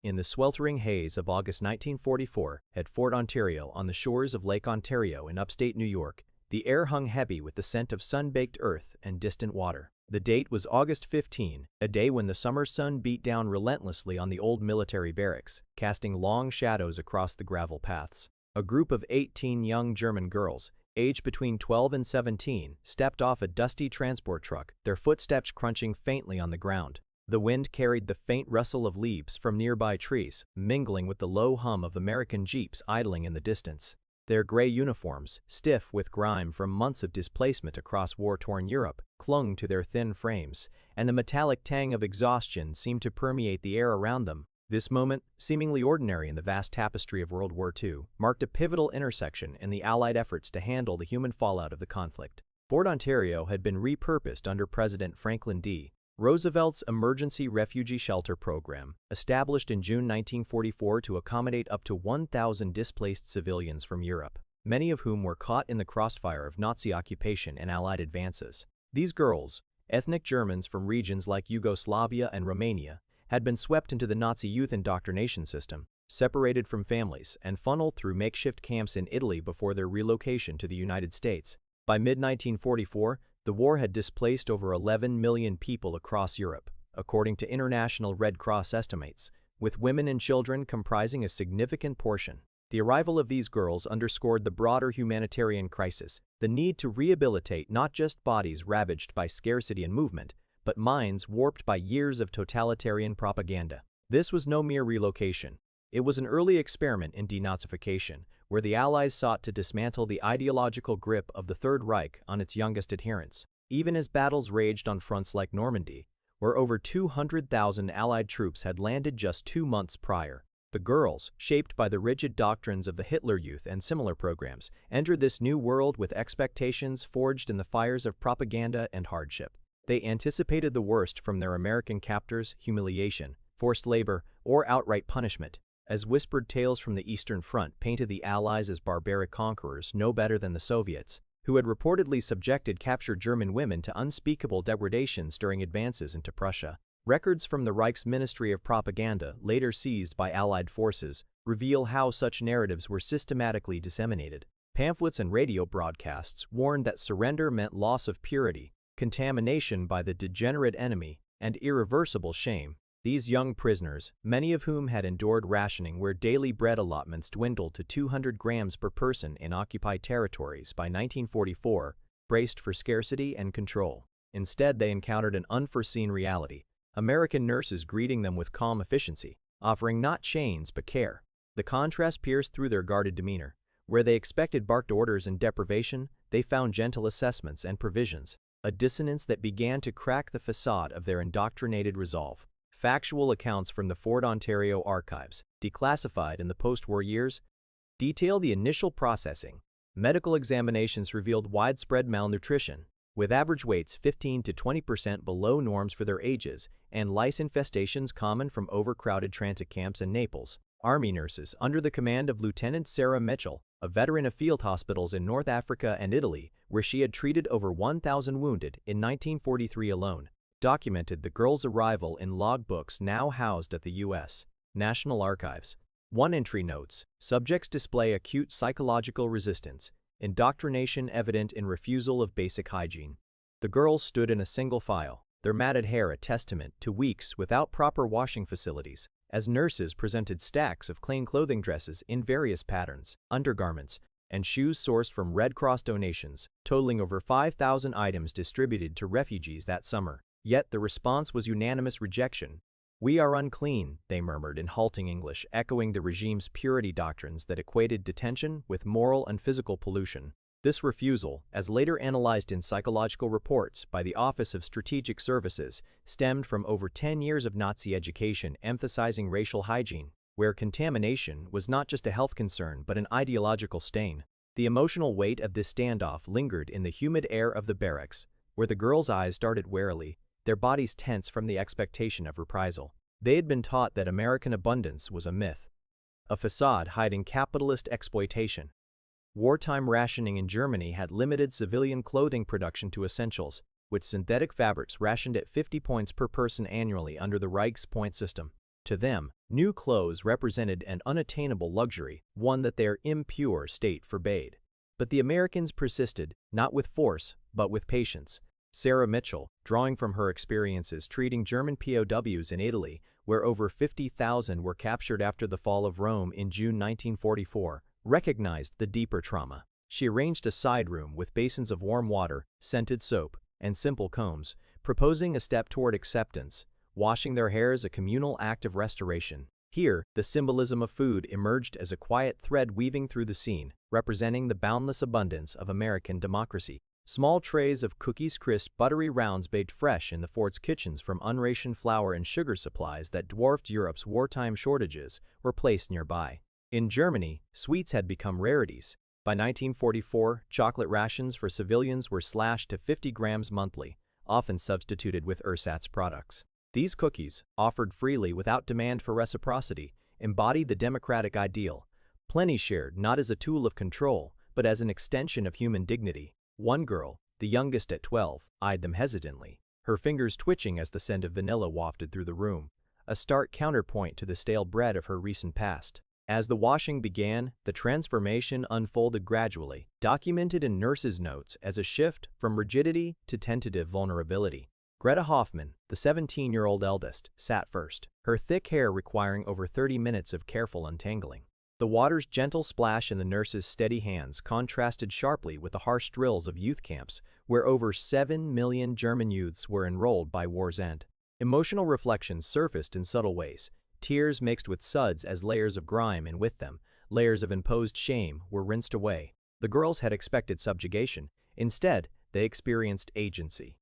In the sweltering haze of August 1944, at Fort Ontario on the shores of Lake Ontario in upstate New York, the air hung heavy with the scent of sun-baked earth and distant water. The date was August 15, a day when the summer sun beat down relentlessly on the old military barracks, casting long shadows across the gravel paths. A group of 18 young German girls, aged between 12 and 17, stepped off a dusty transport truck, their footsteps crunching faintly on the ground. The wind carried the faint rustle of leaves from nearby trees, mingling with the low hum of American jeeps idling in the distance. Their gray uniforms, stiff with grime from months of displacement across war-torn Europe, clung to their thin frames, and the metallic tang of exhaustion seemed to permeate the air around them. This moment, seemingly ordinary in the vast tapestry of World War II, marked a pivotal intersection in the Allied efforts to handle the human fallout of the conflict. Fort Ontario had been repurposed under President Franklin D. Roosevelt's Emergency Refugee Shelter program, established in June 1944 to accommodate up to 1,000 displaced civilians from Europe, many of whom were caught in the crossfire of Nazi occupation and Allied advances. These girls, ethnic Germans from regions like Yugoslavia and Romania, had been swept into the Nazi youth indoctrination system, separated from families, and funneled through makeshift camps in Italy before their relocation to the United States. By mid-1944, the war had displaced over 11 million people across Europe, according to International Red Cross estimates, with women and children comprising a significant portion. The arrival of these girls underscored the broader humanitarian crisis, the need to rehabilitate not just bodies ravaged by scarcity and movement, but minds warped by years of totalitarian propaganda. This was no mere relocation. It was an early experiment in denazification, where the Allies sought to dismantle the ideological grip of the Third Reich on its youngest adherents. Even as battles raged on fronts like Normandy, where over 200,000 Allied troops had landed just 2 months prior, the girls, shaped by the rigid doctrines of the Hitler Youth and similar programs, entered this new world with expectations forged in the fires of propaganda and hardship. They anticipated the worst from their American captors: humiliation, forced labor, or outright punishment, as whispered tales from the Eastern Front painted the Allies as barbaric conquerors no better than the Soviets, who had reportedly subjected captured German women to unspeakable degradations during advances into Prussia. Records from the Reich's Ministry of Propaganda, later seized by Allied forces, reveal how such narratives were systematically disseminated. Pamphlets and radio broadcasts warned that surrender meant loss of purity, contamination by the degenerate enemy, and irreversible shame. These young prisoners, many of whom had endured rationing where daily bread allotments dwindled to 200 grams per person in occupied territories by 1944, braced for scarcity and control. Instead, they encountered an unforeseen reality: American nurses greeting them with calm efficiency, offering not chains but care. The contrast pierced through their guarded demeanor. Where they expected barked orders and deprivation, they found gentle assessments and provisions, a dissonance that began to crack the facade of their indoctrinated resolve. Factual accounts from the Fort Ontario archives, declassified in the post-war years, detail the initial processing. Medical examinations revealed widespread malnutrition, with average weights 15 to 20% below norms for their ages, and lice infestations common from overcrowded transit camps in Naples. Army nurses, under the command of Lieutenant Sarah Mitchell, a veteran of field hospitals in North Africa and Italy, where she had treated over 1,000 wounded in 1943 alone, documented the girls' arrival in logbooks now housed at the U.S. National Archives. One entry notes, subjects display acute psychological resistance, indoctrination evident in refusal of basic hygiene. The girls stood in a single file, their matted hair a testament to weeks without proper washing facilities, as nurses presented stacks of clean clothing dresses in various patterns, undergarments, and shoes sourced from Red Cross donations, totaling over 5,000 items distributed to refugees that summer. Yet the response was unanimous rejection. "We are unclean," they murmured in halting English, echoing the regime's purity doctrines that equated detention with moral and physical pollution. This refusal, as later analyzed in psychological reports by the Office of Strategic Services, stemmed from over 10 years of Nazi education emphasizing racial hygiene, where contamination was not just a health concern but an ideological stain. The emotional weight of this standoff lingered in the humid air of the barracks, where the girls' eyes darted warily, their bodies tense from the expectation of reprisal. They had been taught that American abundance was a myth, a facade hiding capitalist exploitation. Wartime rationing in Germany had limited civilian clothing production to essentials, with synthetic fabrics rationed at 50 points per person annually under the Reich's point system. To them, New clothes represented an unattainable luxury, one that their impure state forbade. But the Americans persisted, not with force, but with patience. Sarah Mitchell, drawing from her experiences treating German POWs in Italy, where over 50,000 were captured after the fall of Rome in June 1944, recognized the deeper trauma. She arranged a side room with basins of warm water, scented soap, and simple combs, proposing a step toward acceptance. Washing their hair as a communal act of restoration. Here, the symbolism of food emerged as a quiet thread weaving through the scene, representing the boundless abundance of American democracy. Small trays of cookies, crisp, buttery rounds baked fresh in the fort's kitchens from unrationed flour and sugar supplies that dwarfed Europe's wartime shortages were placed nearby. In Germany, sweets had become rarities. By 1944, chocolate rations for civilians were slashed to 50 grams monthly, often substituted with ersatz products. These cookies, offered freely without demand for reciprocity, embodied the democratic ideal. Plenty shared not as a tool of control, but as an extension of human dignity. One girl, the youngest at 12, eyed them hesitantly, her fingers twitching as the scent of vanilla wafted through the room, a stark counterpoint to the stale bread of her recent past. As the washing began, the transformation unfolded gradually, documented in nurses' notes as a shift from rigidity to tentative vulnerability. Greta Hoffman, the 17-year-old eldest, sat first, her thick hair requiring over 30 minutes of careful untangling. The water's gentle splash in the nurse's steady hands contrasted sharply with the harsh drills of youth camps, where over 7 million German youths were enrolled by war's end. Emotional reflections surfaced in subtle ways. Tears mixed with suds as layers of grime, and with them, layers of imposed shame, were rinsed away. The girls had expected subjugation. Instead, they experienced agency.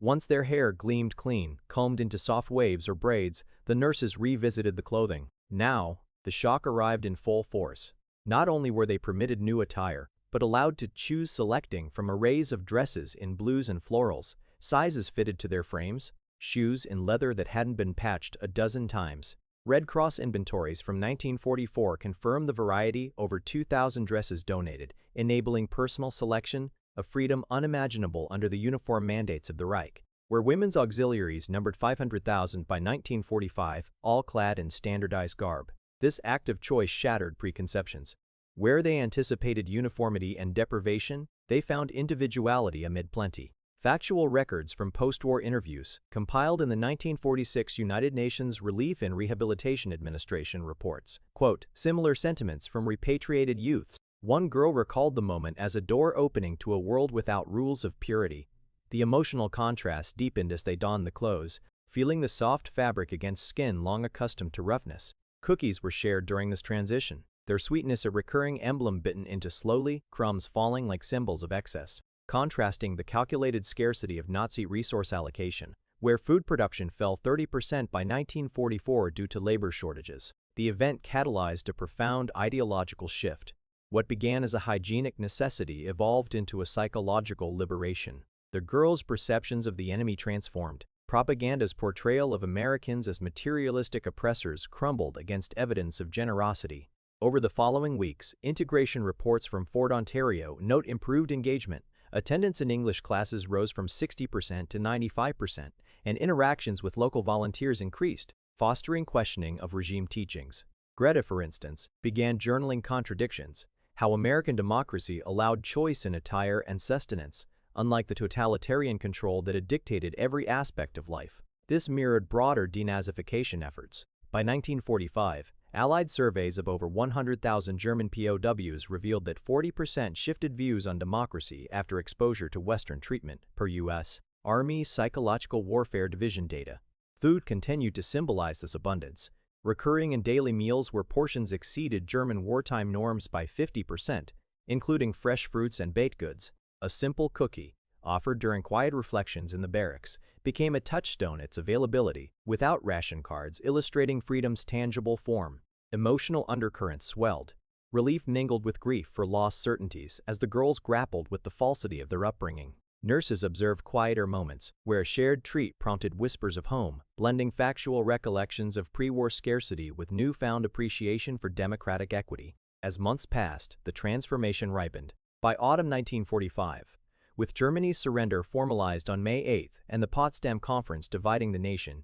Once their hair gleamed clean, combed into soft waves or braids, the nurses revisited the clothing. Now, the shock arrived in full force. Not only were they permitted new attire, but allowed to choose selecting from arrays of dresses in blues and florals, sizes fitted to their frames, shoes in leather that hadn't been patched a dozen times. Red Cross inventories from 1944 confirmed the variety. Over 2,000 dresses donated, enabling personal selection, a freedom unimaginable under the uniform mandates of the Reich. Where women's auxiliaries numbered 500,000 by 1945, all clad in standardized garb. This act of choice shattered preconceptions. Where they anticipated uniformity and deprivation, they found individuality amid plenty. Factual records from post-war interviews, compiled in the 1946 United Nations Relief and Rehabilitation Administration reports, quote, similar sentiments from repatriated youths. One girl recalled the moment as a door opening to a world without rules of purity. The emotional contrast deepened as they donned the clothes, feeling the soft fabric against skin long accustomed to roughness. Cookies were shared during this transition, their sweetness a recurring emblem bitten into slowly, crumbs falling like symbols of excess, contrasting the calculated scarcity of Nazi resource allocation, where food production fell 30% by 1944 due to labor shortages. The event catalyzed a profound ideological shift. What began as a hygienic necessity evolved into a psychological liberation. The girls' perceptions of the enemy transformed. Propaganda's portrayal of Americans as materialistic oppressors crumbled against evidence of generosity. Over the following weeks, integration reports from Fort Ontario note improved engagement. Attendance in English classes rose from 60% to 95%, and interactions with local volunteers increased, fostering questioning of regime teachings. Greta, for instance, began journaling contradictions, how American democracy allowed choice in attire and sustenance, unlike the totalitarian control that had dictated every aspect of life. This mirrored broader denazification efforts. By 1945, Allied surveys of over 100,000 German POWs revealed that 40% shifted views on democracy after exposure to Western treatment, per U.S. Army Psychological Warfare Division data. Food continued to symbolize this abundance, recurring in daily meals where portions exceeded German wartime norms by 50%, including fresh fruits and baked goods. A simple cookie, offered during quiet reflections in the barracks, became a touchstone its availability, without ration cards illustrating freedom's tangible form. Emotional undercurrents swelled. Relief mingled with grief for lost certainties as the girls grappled with the falsity of their upbringing. Nurses observed quieter moments, where a shared treat prompted whispers of home, blending factual recollections of pre-war scarcity with newfound appreciation for democratic equity. As months passed, the transformation ripened. By autumn 1945, with Germany's surrender formalized on May 8 and the Potsdam Conference dividing the nation,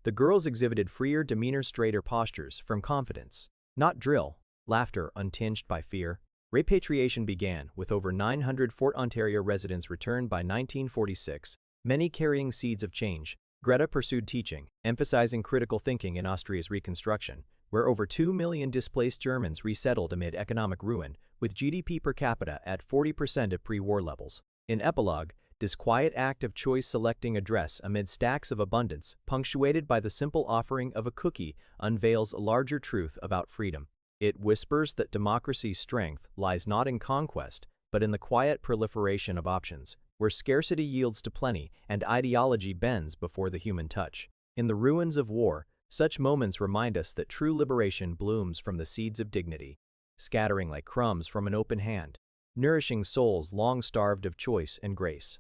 The girls exhibited freer demeanor, straighter postures from confidence, not drill, laughter untinged by fear. Repatriation began with over 900 Fort Ontario residents returned by 1946, many carrying seeds of change. Greta pursued teaching, emphasizing critical thinking in Austria's Reconstruction, where over 2 million displaced Germans resettled amid economic ruin, with GDP per capita at 40% of pre-war levels. In epilogue, this quiet act of choice selecting a dress amid stacks of abundance, punctuated by the simple offering of a cookie, unveils a larger truth about freedom. It whispers that democracy's strength lies not in conquest, but in the quiet proliferation of options, where scarcity yields to plenty and ideology bends before the human touch. In the ruins of war, such moments remind us that true liberation blooms from the seeds of dignity, scattering like crumbs from an open hand, nourishing souls long starved of choice and grace.